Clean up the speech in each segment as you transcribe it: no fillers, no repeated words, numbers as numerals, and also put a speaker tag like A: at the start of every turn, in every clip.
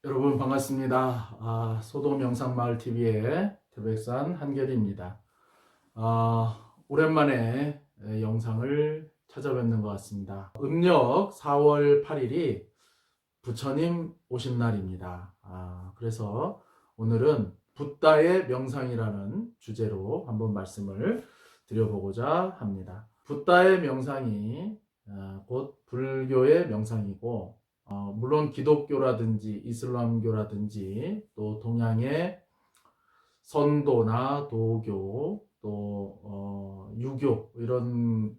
A: 여러분 반갑습니다. 소도 명상마을 TV의 태백산 한결입니다. 오랜만에 영상을 찾아뵙는 것 같습니다. 음력 4월 8일이 부처님 오신 날입니다. 그래서 오늘은 붓다의 명상이라는 주제로 한번 말씀을 드려보고자 합니다. 붓다의 명상이 곧 불교의 명상이고, 물론 기독교라든지 이슬람교라든지 또 동양의 선도나 도교 또 유교 이런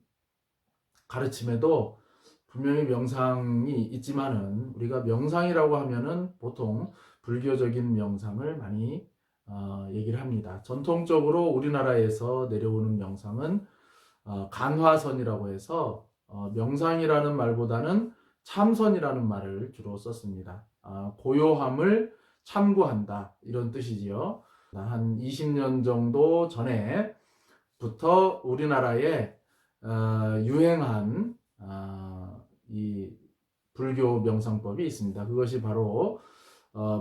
A: 가르침에도 분명히 명상이 있지만은, 우리가 명상이라고 하면은 보통 불교적인 명상을 많이 얘기를 합니다. 전통적으로 우리나라에서 내려오는 명상은 간화선이라고 해서 명상이라는 말보다는 참선이라는 말을 주로 썼습니다. 고요함을 참고한다 이런 뜻이지요. 한 20년 정도 전에부터 우리나라에 유행한 이 불교 명상법이 있습니다. 그것이 바로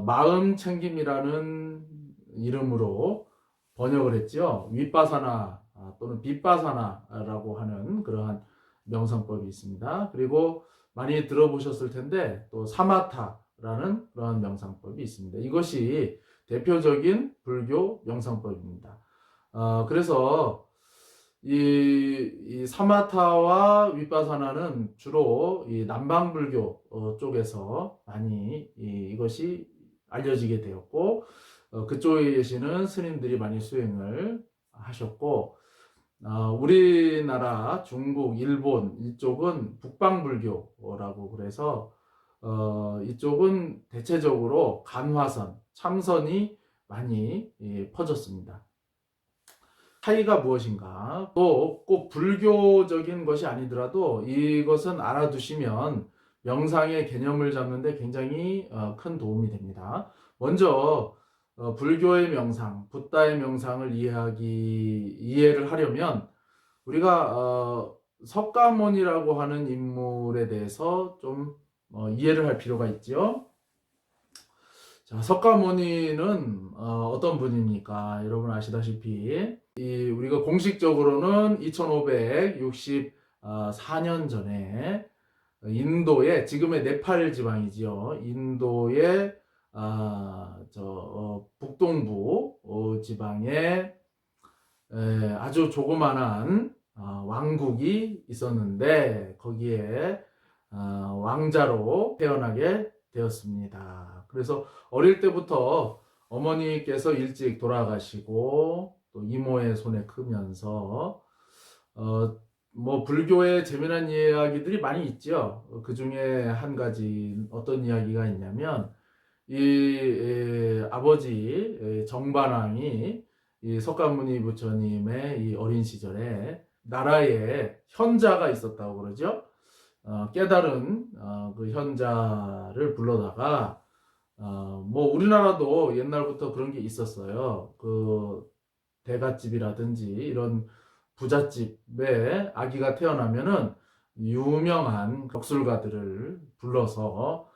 A: 마음 챙김이라는 이름으로 번역을 했죠. 윗바사나 또는 빗바사나라고 하는 그러한 명상법이 있습니다. 그리고 많이 들어보셨을 텐데 또 사마타라는 그러한 명상법이 있습니다. 이것이 대표적인 불교 명상법입니다. 그래서 이 사마타와 윗바사나는 주로 이 남방불교 쪽에서 많이 이것이 알려지게 되었고, 그쪽에 계시는 스님들이 많이 수행을 하셨고, 우리나라, 중국, 일본 이쪽은 북방불교라고 그래서 이쪽은 대체적으로 간화선, 참선이 많이 퍼졌습니다. 차이가 무엇인가? 또 꼭 불교적인 것이 아니더라도 이것은 알아두시면 명상의 개념을 잡는데 굉장히 큰 도움이 됩니다. 먼저 불교의 명상, 붓다의 명상을 이해를 하려면 우리가 석가모니라고 하는 인물에 대해서 좀 이해를 할 필요가 있죠. 자, 석가모니는 어떤 분입니까? 여러분 아시다시피 우리가 공식적으로는 2564년 전에 인도의, 지금의 네팔 지방이지요. 인도의 북동부 지방에 아주 조그만한 왕국이 있었는데 거기에 왕자로 태어나게 되었습니다. 그래서 어릴 때부터 어머니께서 일찍 돌아가시고 또 이모의 손에 크면서 뭐 불교의 재미난 이야기들이 많이 있죠. 그 중에 한 가지 어떤 이야기가 있냐면 아버지 정반왕이 이 석가모니 부처님의 이 어린 시절에 나라에 현자가 있었다고 그러죠. 깨달은 그 현자를 불러다가 뭐 우리나라도 옛날부터 그런 게 있었어요. 그 대갓집이라든지 이런 부잣집에 아기가 태어나면은 유명한 격술가들을 불러서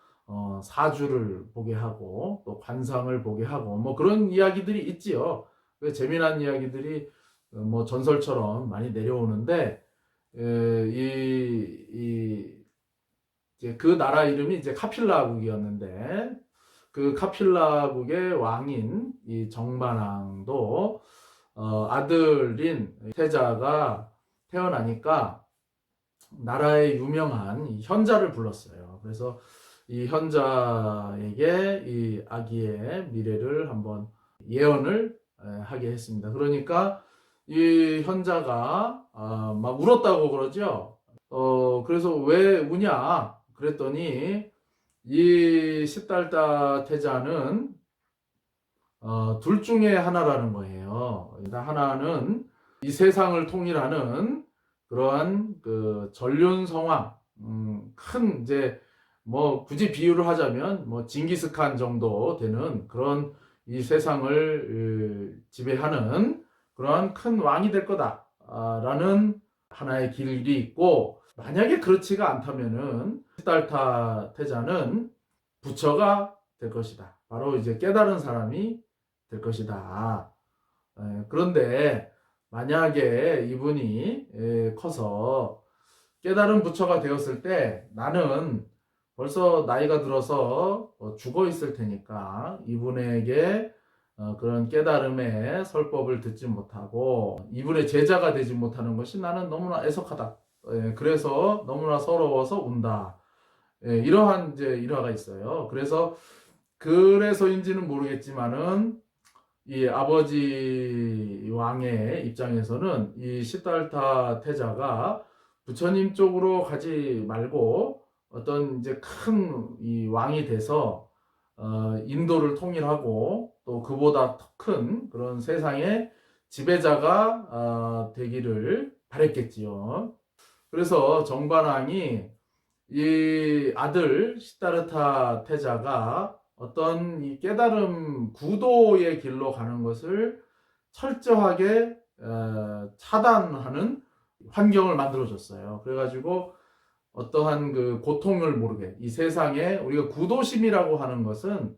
A: 사주를 보게 하고 또 관상을 보게 하고 뭐 그런 이야기들이 있지요. 재미난 이야기들이 뭐 전설처럼 많이 내려오는데, 이제 그 나라 이름이 이제 카필라국이었는데 그 카필라국의 왕인 이 정반왕도 아들인 태자가 태어나니까 나라의 유명한 이 현자를 불렀어요. 그래서 이 현자에게 이 아기의 미래를 한번 예언을 하게 했습니다. 그러니까 이 현자가 막 울었다고 그러죠. 그래서 왜 우냐 그랬더니 이 시달다 태자는 둘 중에 하나라는 거예요. 하나는 이 세상을 통일하는 그러한 그 전륜성왕, 큰 이제 뭐 굳이 비유를 하자면 뭐 징기스칸 정도 되는 그런 이 세상을 지배하는 그러한 큰 왕이 될 거다라는 하나의 길이 있고, 만약에 그렇지가 않다면은 시달타 태자는 부처가 될 것이다. 바로 이제 깨달은 사람이 될 것이다. 그런데 만약에 이분이 커서 깨달은 부처가 되었을 때 나는 벌써 나이가 들어서 죽어 있을 테니까 이분에게 그런 깨달음의 설법을 듣지 못하고 이분의 제자가 되지 못하는 것이 나는 너무나 애석하다. 그래서 너무나 서러워서 운다. 이러한 이제 일화가 있어요. 그래서인지는 모르겠지만은 이 아버지 왕의 입장에서는 이 시달타 태자가 부처님 쪽으로 가지 말고 어떤 이제 큰 이 왕이 돼서 인도를 통일하고 또 그보다 더 큰 그런 세상의 지배자가 되기를 바랬겠지요. 그래서 정반왕이 이 아들 시다르타 태자가 어떤 이 깨달음 구도의 길로 가는 것을 철저하게 차단하는 환경을 만들어줬어요. 그래가지고 어떠한 그 고통을 모르게 이 세상에 우리가 구도심이라고 하는 것은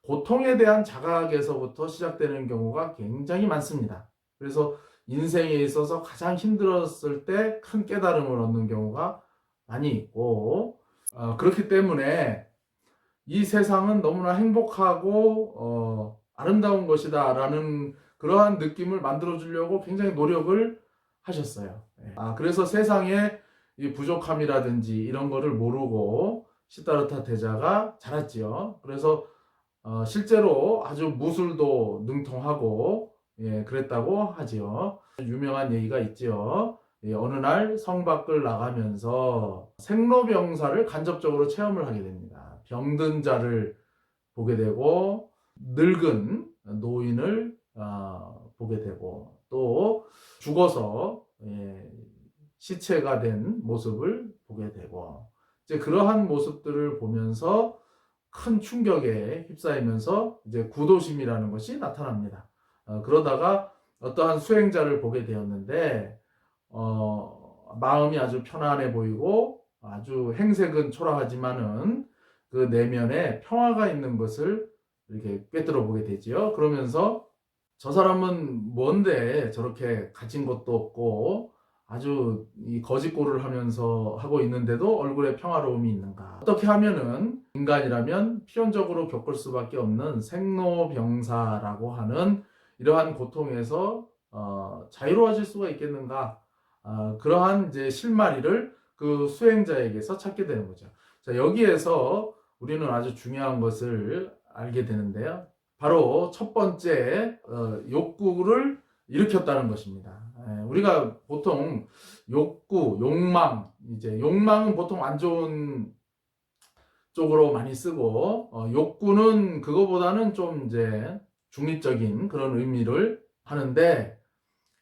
A: 고통에 대한 자각에서부터 시작되는 경우가 굉장히 많습니다. 그래서 인생에 있어서 가장 힘들었을 때 큰 깨달음을 얻는 경우가 많이 있고 그렇기 때문에 이 세상은 너무나 행복하고 아름다운 것이다 라는 그러한 느낌을 만들어 주려고 굉장히 노력을 하셨어요. 그래서 세상에 이 부족함이라든지 이런 거를 모르고 시다르타 대자가 자랐지요. 그래서 실제로 아주 무술도 능통하고 그랬다고 하지요. 유명한 얘기가 있지요. 어느 날 성 밖을 나가면서 생로병사를 간접적으로 체험을 하게 됩니다. 병든 자를 보게 되고 늙은 노인을 보게 되고 또 죽어서 시체가 된 모습을 보게 되고 이제 그러한 모습들을 보면서 큰 충격에 휩싸이면서 이제 구도심이라는 것이 나타납니다. 그러다가 어떠한 수행자를 보게 되었는데 마음이 아주 편안해 보이고 아주 행색은 초라하지만은 그 내면에 평화가 있는 것을 이렇게 꿰뚫어 보게 되지요. 그러면서 저 사람은 뭔데 저렇게 가진 것도 없고 아주 이 거짓골을 하면서 하고 있는데도 얼굴에 평화로움이 있는가? 어떻게 하면은 인간이라면 필연적으로 겪을 수밖에 없는 생로병사라고 하는 이러한 고통에서 자유로워질 수가 있겠는가? 그러한 이제 실마리를 그 수행자에게서 찾게 되는 거죠. 자, 여기에서 우리는 아주 중요한 것을 알게 되는데요. 바로 첫 번째 욕구를 일으켰다는 것입니다. 우리가 보통 욕망, 이제 욕망은 보통 안 좋은 쪽으로 많이 쓰고 욕구는 그거보다는 좀 이제 중립적인 그런 의미를 하는데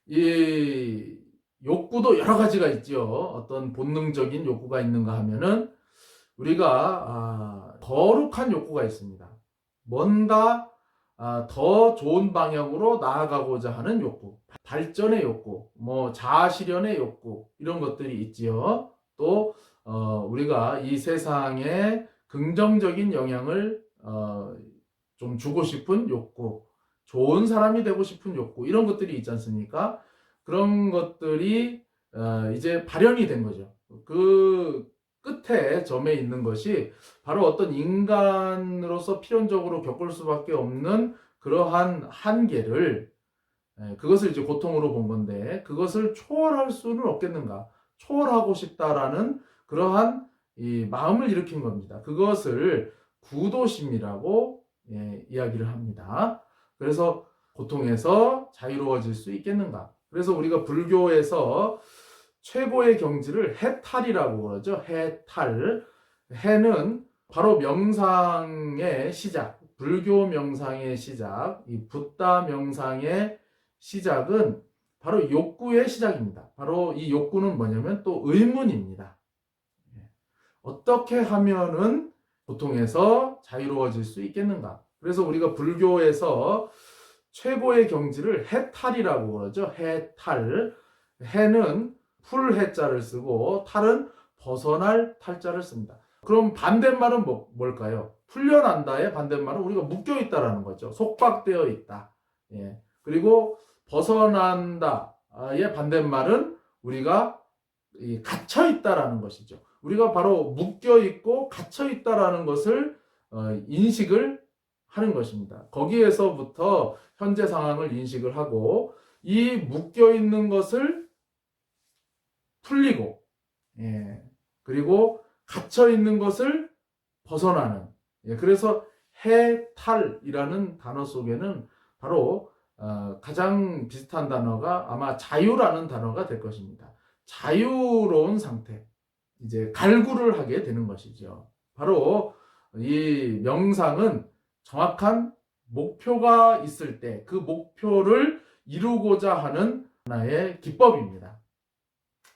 A: 이 욕구도 여러 가지가 있죠. 어떤 본능적인 욕구가 있는가 하면은 우리가 거룩한 욕구가 있습니다. 뭔가 더 좋은 방향으로 나아가고자 하는 욕구, 발전의 욕구, 뭐 자아실현의 욕구 이런 것들이 있지요. 또 우리가 이 세상에 긍정적인 영향을 좀 주고 싶은 욕구, 좋은 사람이 되고 싶은 욕구 이런 것들이 있지 않습니까? 그런 것들이 이제 발현이 된 거죠. 그 끝에 점에 있는 것이 바로 어떤 인간으로서 필연적으로 겪을 수밖에 없는 그러한 한계를 그것을 이제 고통으로 본 건데 그것을 초월할 수는 없겠는가? 초월하고 싶다라는 그러한 이 마음을 일으킨 겁니다. 그것을 구도심이라고 이야기를 합니다. 그래서 고통에서 자유로워질 수 있겠는가? 그래서 우리가 불교에서 최고의 경지를 해탈이라고 그러죠. 해탈. 해는 바로 명상의 시작, 불교 명상의 시작, 이 붓다 명상의 시작은 바로 욕구의 시작입니다. 바로 이 욕구는 뭐냐면 또 의문입니다. 어떻게 하면은 고통에서 자유로워질 수 있겠는가? 그래서 우리가 불교에서 최고의 경지를 해탈이라고 그러죠. 해탈. 해는 풀해자를 쓰고 탈은 벗어날 탈자를 씁니다. 그럼 반대말은 뭘까요? 풀려난다의 반대말은 우리가 묶여 있다라는 거죠. 속박되어 있다. 예. 그리고 벗어난다의 반대말은 우리가 갇혀 있다라는 것이죠. 우리가 바로 묶여 있고 갇혀 있다라는 것을 인식을 하는 것입니다. 거기에서부터 현재 상황을 인식을 하고 이 묶여 있는 것을 풀리고, 예. 그리고 갇혀 있는 것을 벗어나는, 예. 그래서 해탈이라는 단어 속에는 바로 가장 비슷한 단어가 아마 자유라는 단어가 될 것입니다. 자유로운 상태, 이제 갈구를 하게 되는 것이죠. 바로 이 명상은 정확한 목표가 있을 때 그 목표를 이루고자 하는 하나의 기법입니다.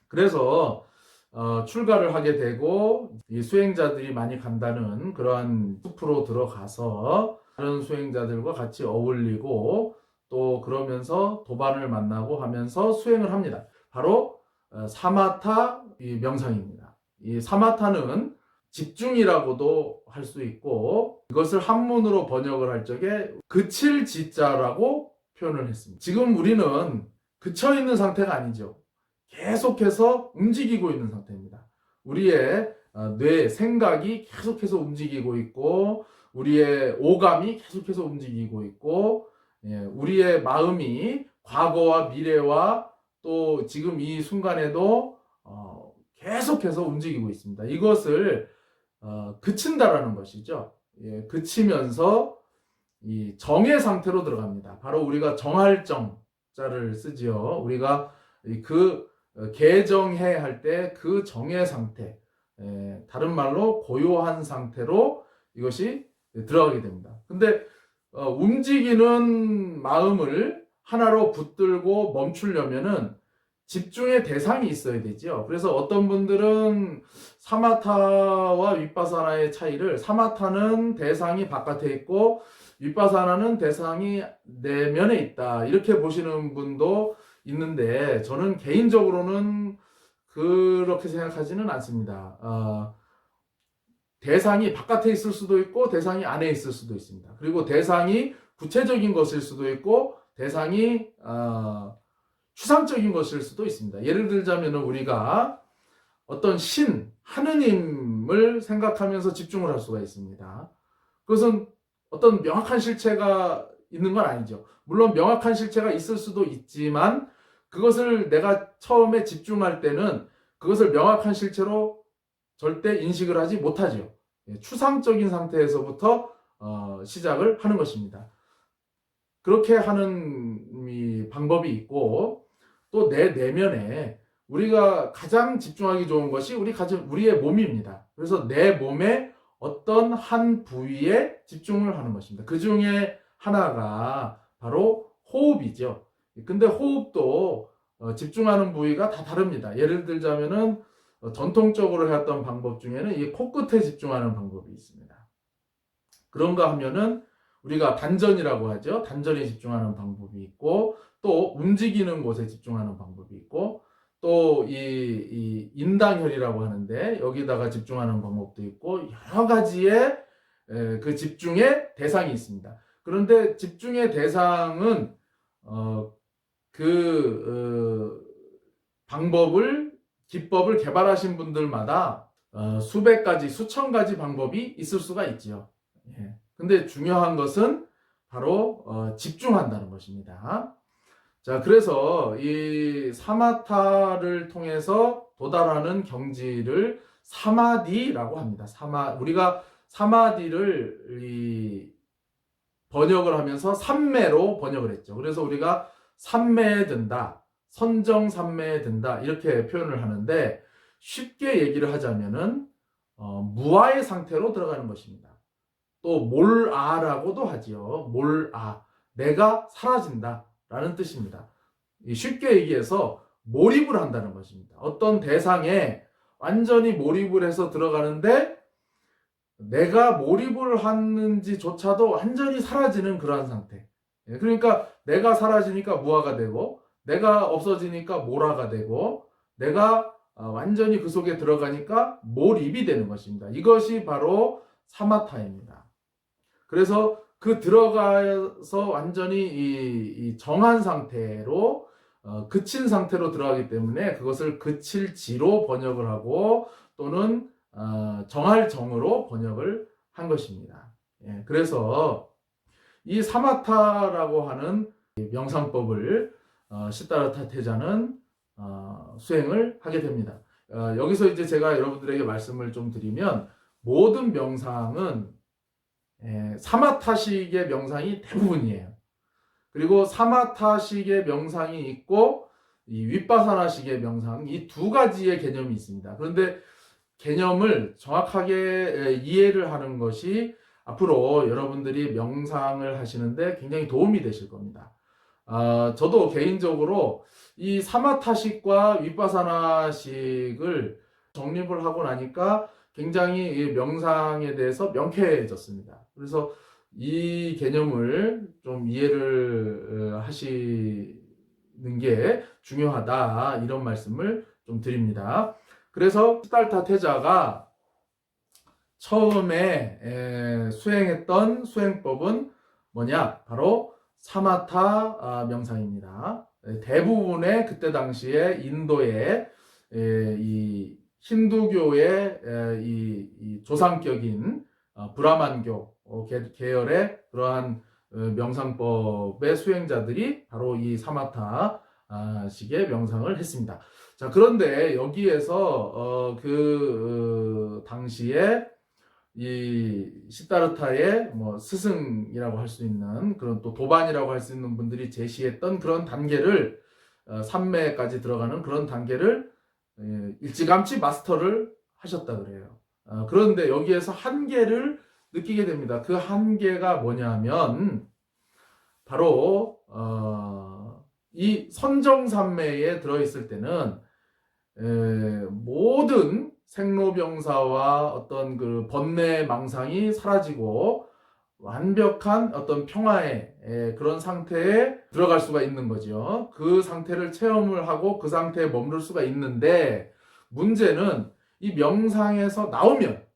A: 그래서 출가를 하게 되고 이 수행자들이 많이 간다는 그러한 숲으로 들어가서 다른 수행자들과 같이 어울리고 또 그러면서 도반을 만나고 하면서 수행을 합니다. 바로 사마타 명상입니다. 이 사마타는 집중이라고도 할 수 있고 이것을 한문으로 번역을 할 적에 그칠 지자라고 표현을 했습니다. 지금 우리는 그쳐 있는 상태가 아니죠. 계속해서 움직이고 있는 상태입니다. 우리의 뇌, 생각이 계속해서 움직이고 있고 우리의 오감이 계속해서 움직이고 있고 우리의 마음이 과거와 미래와 또 지금 이 순간에도 계속해서 움직이고 있습니다. 이것을 그친다라는 것이죠. 그치면서 이 정의 상태로 들어갑니다. 바로 우리가 정할 정자를 쓰지요. 우리가 그 개정해 할 때 그 정의 상태, 다른 말로 고요한 상태로 이것이 들어가게 됩니다. 근데 움직이는 마음을 하나로 붙들고 멈추려면은 집중의 대상이 있어야 되죠. 그래서 어떤 분들은 사마타와 윗바사나의 차이를, 사마타는 대상이 바깥에 있고 윗바사나는 대상이 내면에 있다, 이렇게 보시는 분도 있는데 저는 개인적으로는 그렇게 생각하지는 않습니다. 대상이 바깥에 있을 수도 있고 대상이 안에 있을 수도 있습니다. 그리고 대상이 구체적인 것일 수도 있고 대상이 추상적인 것일 수도 있습니다. 예를 들자면 우리가 어떤 신, 하느님을 생각하면서 집중을 할 수가 있습니다. 그것은 어떤 명확한 실체가 있는 건 아니죠. 물론 명확한 실체가 있을 수도 있지만 그것을 내가 처음에 집중할 때는 그것을 명확한 실체로 절대 인식을 하지 못하죠. 추상적인 상태에서부터 시작을 하는 것입니다. 그렇게 하는 방법이 있고 또 내 내면에 우리가 가장 집중하기 좋은 것이 우리의 몸입니다. 그래서 내 몸의 어떤 한 부위에 집중을 하는 것입니다. 그 중에 하나가 바로 호흡이죠. 근데 호흡도 집중하는 부위가 다 다릅니다. 예를 들자면은 전통적으로 해왔던 방법 중에는 이 코끝에 집중하는 방법이 있습니다. 그런가 하면은 우리가 단전이라고 하죠. 단전에 집중하는 방법이 있고 또 움직이는 곳에 집중하는 방법이 있고 또 이 인당혈이라고 하는데 여기다가 집중하는 방법도 있고 여러 가지의 그 집중의 대상이 있습니다. 그런데 집중의 대상은 기법을 개발하신 분들마다 수백 가지, 수천 가지 방법이 있을 수가 있지요. 근데 중요한 것은 바로 집중한다는 것입니다. 자, 그래서 이 사마타를 통해서 도달하는 경지를 사마디라고 합니다. 우리가 사마디를 번역을 하면서 삼매로 번역을 했죠. 그래서 우리가 삼매에 든다, 선정삼매에 든다, 이렇게 표현을 하는데 쉽게 얘기를 하자면은 무아의 상태로 들어가는 것입니다. 또 몰아라고도 하지요. 몰아, 내가 사라진다 라는 뜻입니다. 쉽게 얘기해서 몰입을 한다는 것입니다. 어떤 대상에 완전히 몰입을 해서 들어가는데 내가 몰입을 하는지조차도 완전히 사라지는 그러한 상태. 그러니까 내가 사라지니까 무아가 되고 내가 없어지니까 몰아가 되고 내가 완전히 그 속에 들어가니까 몰입이 되는 것입니다. 이것이 바로 사마타입니다. 그래서 그 들어가서 완전히 이 정한 상태로 그친 상태로 들어가기 때문에 그것을 그칠지로 번역을 하고 또는 정할 정으로 번역을 한 것입니다. 예, 그래서 이 사마타라고 하는 명상법을 시다르타 태자는 수행을 하게 됩니다. 여기서 이제 제가 여러분들에게 말씀을 좀 드리면 모든 명상은 사마타식의 명상이 대부분이에요. 그리고 사마타식의 명상이 있고 이 윗바사나식의 명상, 이 두 가지의 개념이 있습니다. 그런데 개념을 정확하게 이해를 하는 것이 앞으로 여러분들이 명상을 하시는데 굉장히 도움이 되실 겁니다. 저도 개인적으로 이 사마타식과 윗바사나식을 정립을 하고 나니까 굉장히 명상에 대해서 명쾌해졌습니다. 그래서 이 개념을 좀 이해를 하시는 게 중요하다, 이런 말씀을 좀 드립니다. 그래서 시달타 태자가 처음에 수행했던 수행법은 뭐냐? 바로 사마타 명상입니다. 대부분의 그때 당시에 인도의 이 힌두교의 이 조상격인 브라만교 계열의 그러한 명상법의 수행자들이 바로 이 사마타 식의 명상을 했습니다. 자, 그런데 여기에서 그 당시에 이 시다르타의 뭐 스승이라고 할 수 있는 그런 또 도반이라고 할 수 있는 분들이 제시했던 그런 단계를 삼매까지 들어가는 그런 단계를 일찌감치 마스터를 하셨다 그래요. 그런데 여기에서 한계를 느끼게 됩니다. 그 한계가 뭐냐면 바로 이 선정삼매에 들어있을 때는 모든 생로병사와 어떤 그 번뇌 망상이 사라지고 완벽한 어떤 평화의 그런 상태에 들어갈 수가 있는 거죠. 그 상태를 체험을 하고 그 상태에 머무를 수가 있는데, 문제는 이 명상에서 나오면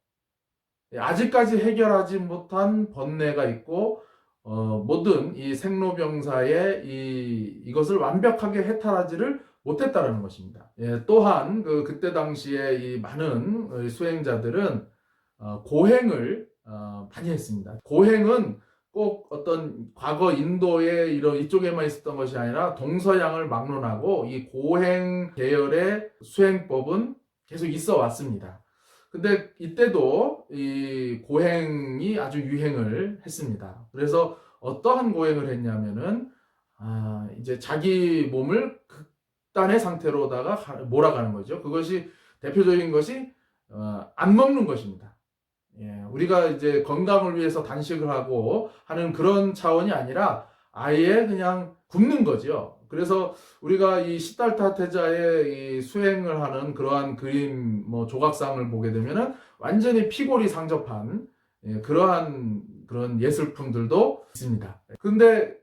A: 아직까지 해결하지 못한 번뇌가 있고 모든 이 생로병사의 이것을 완벽하게 해탈하지를 못했다라는 것입니다. 예, 또한 그때 당시에 이 많은 수행자들은 고행을 많이 했습니다. 고행은 꼭 어떤 과거 인도의 이런 이쪽에만 있었던 것이 아니라 동서양을 막론하고 이 고행 계열의 수행법은 계속 있어 왔습니다. 근데 이때도 이 고행이 아주 유행을 했습니다. 그래서 어떠한 고행을 했냐면은 이제 자기 몸을 극단의 상태로다가 몰아가는 거죠. 그것이 대표적인 것이 안 먹는 것입니다. 예, 우리가 이제 건강을 위해서 단식을 하고 하는 그런 차원이 아니라 아예 그냥 굶는 거죠. 그래서 우리가 이 시달타 태자의 이 수행을 하는 그러한 그림 뭐 조각상을 보게 되면은 완전히 피골이 상접한 그러한 그런 예술품들도 있습니다. 근데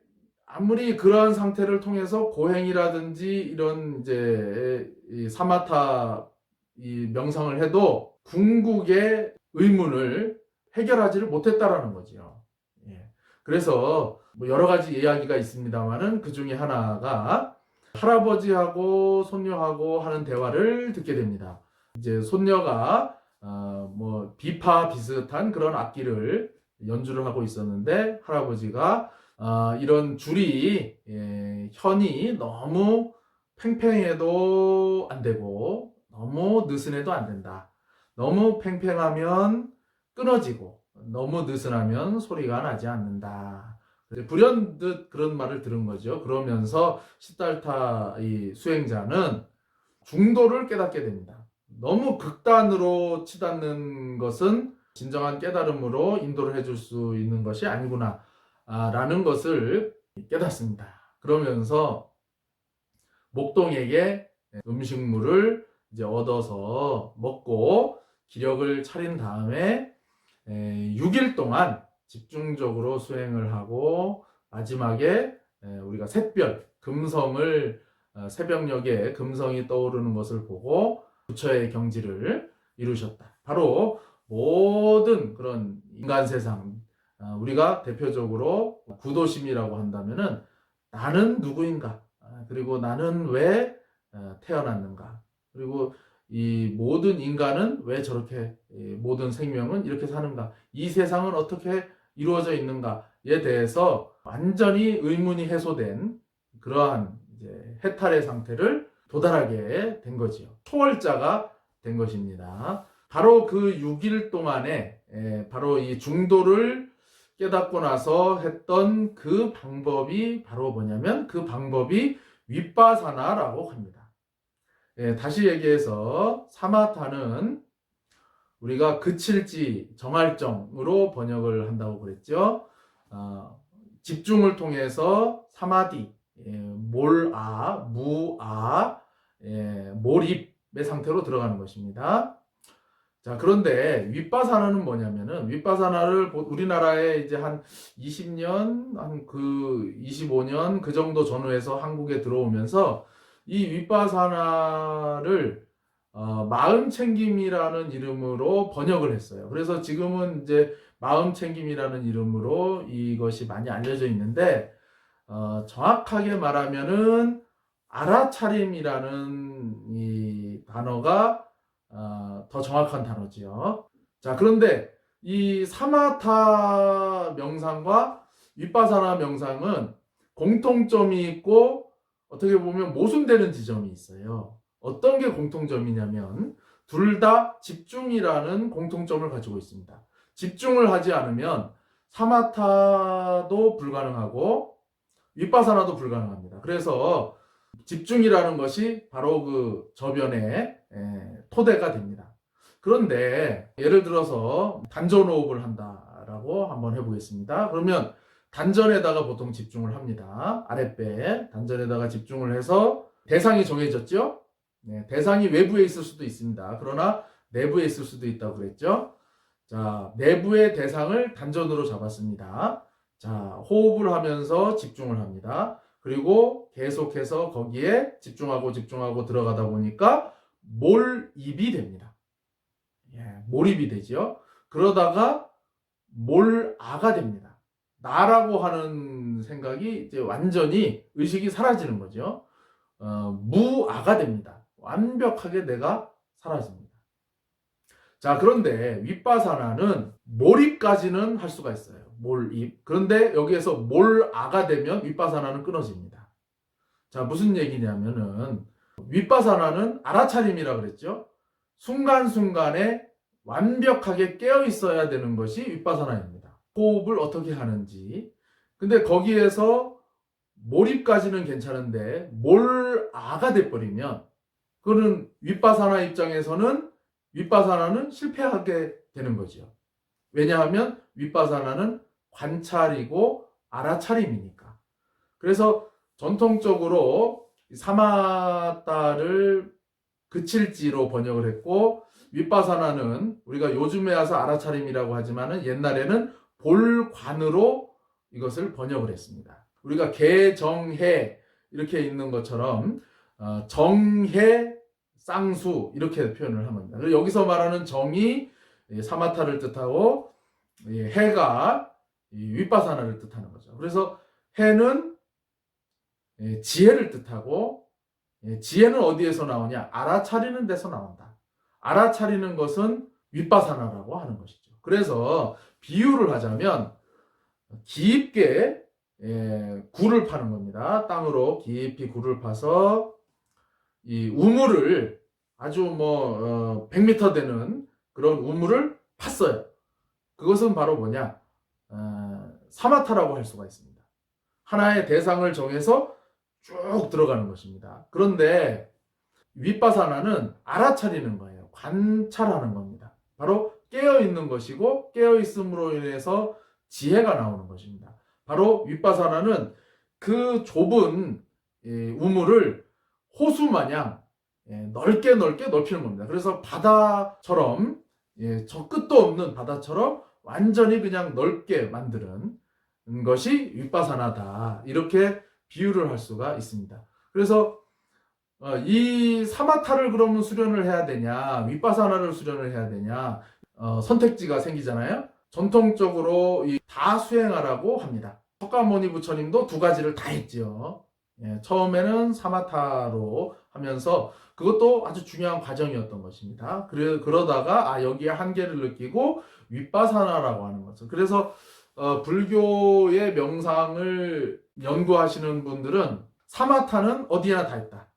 A: 아무리 그러한 상태를 통해서 고행이라든지 이런 이제 이 사마타 이 명상을 해도 궁극의 의문을 해결하지를 못했다라는 거죠. 예. 그래서 뭐 여러 가지 이야기가 있습니다만은 그 중에 하나가 할아버지하고 손녀하고 하는 대화를 듣게 됩니다. 이제 손녀가 뭐 비파 비슷한 그런 악기를 연주를 하고 있었는데 할아버지가 이런 줄이 현이 너무 팽팽해도 안 되고 너무 느슨해도 안 된다. 너무 팽팽하면 끊어지고 너무 느슨하면 소리가 나지 않는다. 불현듯 그런 말을 들은 거죠. 그러면서 시달타 이 수행자는 중도를 깨닫게 됩니다. 너무 극단으로 치닫는 것은 진정한 깨달음으로 인도를 해줄 수 있는 것이 아니구나 라는 것을 깨닫습니다. 그러면서 목동에게 음식물을 이제 얻어서 먹고 기력을 차린 다음에 6일 동안 집중적으로 수행을 하고 마지막에 우리가 샛별, 금성을 새벽녘에 금성이 떠오르는 것을 보고 부처의 경지를 이루셨다. 바로 모든 그런 인간 세상, 우리가 대표적으로 구도심이라고 한다면은 나는 누구인가? 그리고 나는 왜 태어났는가? 그리고 이 모든 인간은 왜 저렇게, 모든 생명은 이렇게 사는가? 이 세상은 어떻게 이루어져 있는가에 대해서 완전히 의문이 해소된 그러한 이제 해탈의 상태를 도달하게 된 거지요. 초월자가 된 것입니다. 바로 그 6일 동안에 바로 이 중도를 깨닫고 나서 했던 그 방법이 바로 뭐냐면 그 방법이 윗바사나라고 합니다. 다시 얘기해서 사마타는 우리가 그칠지 정할정으로 번역을 한다고 그랬죠. 집중을 통해서 사마디, 몰아, 무아, 몰입의 상태로 들어가는 것입니다. 자, 그런데 윗바사나는 뭐냐면은 윗바사나를 우리나라에 이제 한 20년, 한 그 25년 그 정도 전후에서 한국에 들어오면서 이 윗바사나를 마음챙김이라는 이름으로 번역을 했어요. 그래서 지금은 이제 마음챙김이라는 이름으로 이것이 많이 알려져 있는데, 정확하게 말하면은 알아차림이라는 이 단어가 더 정확한 단어지요. 자, 그런데 이 사마타 명상과 윗바사나 명상은 공통점이 있고 어떻게 보면 모순되는 지점이 있어요. 어떤 게 공통점이냐면 둘 다 집중이라는 공통점을 가지고 있습니다. 집중을 하지 않으면 사마타도 불가능하고 윗바사나도 불가능합니다. 그래서 집중이라는 것이 바로 그 저변의 토대가 됩니다. 그런데 예를 들어서 단전호흡을 한다라고 한번 해보겠습니다. 그러면 단전에다가 보통 집중을 합니다. 아랫배 단전에다가 집중을 해서 대상이 정해졌죠. 대상이 외부에 있을 수도 있습니다. 그러나 내부에 있을 수도 있다고 그랬죠. 자, 내부의 대상을 단전으로 잡았습니다. 자, 호흡을 하면서 집중을 합니다. 그리고 계속해서 거기에 집중하고 들어가다 보니까 몰입이 됩니다. 몰입이 되죠. 그러다가 몰아가 됩니다. 나라고 하는 생각이 이제 완전히 의식이 사라지는 거죠. 무아가 됩니다. 완벽하게 내가 사라집니다. 자, 그런데 윗바사나는 몰입까지는 할 수가 있어요. 몰입. 그런데 여기에서 몰아가 되면 윗바사나는 끊어집니다. 자, 무슨 얘기냐면은 윗바사나는 알아차림이라 그랬죠. 순간순간에 완벽하게 깨어 있어야 되는 것이 윗바사나입니다. 호흡을 어떻게 하는지. 근데 거기에서 몰입까지는 괜찮은데 몰아가 돼버리면 그거는 윗바사나 입장에서는 윗바사나는 실패하게 되는 거죠. 왜냐하면 윗바사나는 관찰이고 알아차림이니까. 그래서 전통적으로 사마타를 그칠지로 번역을 했고 윗바사나는 우리가 요즘에 와서 알아차림이라고 하지만은 옛날에는 볼관으로 이것을 번역을 했습니다. 우리가 개정해 이렇게 있는 것처럼 정해 쌍수 이렇게 표현을 합니다. 그리고 여기서 말하는 정이 사마타를 뜻하고 해가 윗바사나를 뜻하는 거죠. 그래서 해는 지혜를 뜻하고 지혜는 어디에서 나오냐? 알아차리는 데서 나온다. 알아차리는 것은 윗바사나라고 하는 것이죠. 그래서 비유를 하자면 깊게 굴을 파는 겁니다. 땅으로 깊이 굴을 파서 이 우물을 아주 100m 되는 그런 우물을 팠어요. 그것은 바로 뭐냐? 사마타라고 할 수가 있습니다. 하나의 대상을 정해서 쭉 들어가는 것입니다. 그런데 윗바사나는 알아차리는 거예요. 관찰하는 겁니다. 바로 깨어있는 것이고 깨어있음으로 인해서 지혜가 나오는 것입니다. 바로 윗바사나는 그 좁은 우물을 호수마냥 넓게 넓히는 겁니다. 그래서 바다처럼 저 끝도 없는 바다처럼 완전히 그냥 넓게 만드는 것이 윗바사나다. 이렇게 비유를 할 수가 있습니다. 그래서 이 사마타를 그러면 수련을 해야 되냐, 윗바사나를 수련을 해야 되냐, 선택지가 생기잖아요. 전통적으로 다 수행하라고 합니다. 석가모니 부처님도 두 가지를 다 했지요. 예, 처음에는 사마타로 하면서 그것도 아주 중요한 과정이었던 것입니다. 그러다가 여기에 한계를 느끼고 윗바사나라고 하는 거죠. 그래서 불교의 명상을 연구하시는 분들은 사마타는 어디나 다 있다.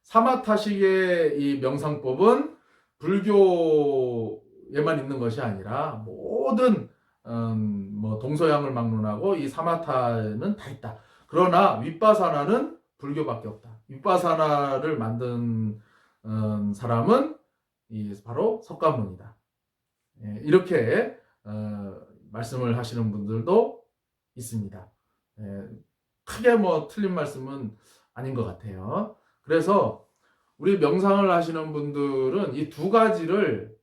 A: 사마타식의 이 명상법은 불교에만 있는 것이 아니라 모든 뭐 동서양을 막론하고 이 사마타는 다 있다. 그러나 윗바사나는 불교밖에 없다. 윗바사나를 만든 사람은 바로 석가모니다. 예, 이렇게 말씀을 하시는 분들도 있습니다. 예, 크게 뭐 틀린 말씀은 아닌 것 같아요. 그래서 우리 명상을 하시는 분들은 이 두 가지를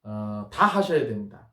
A: 다 하셔야 됩니다.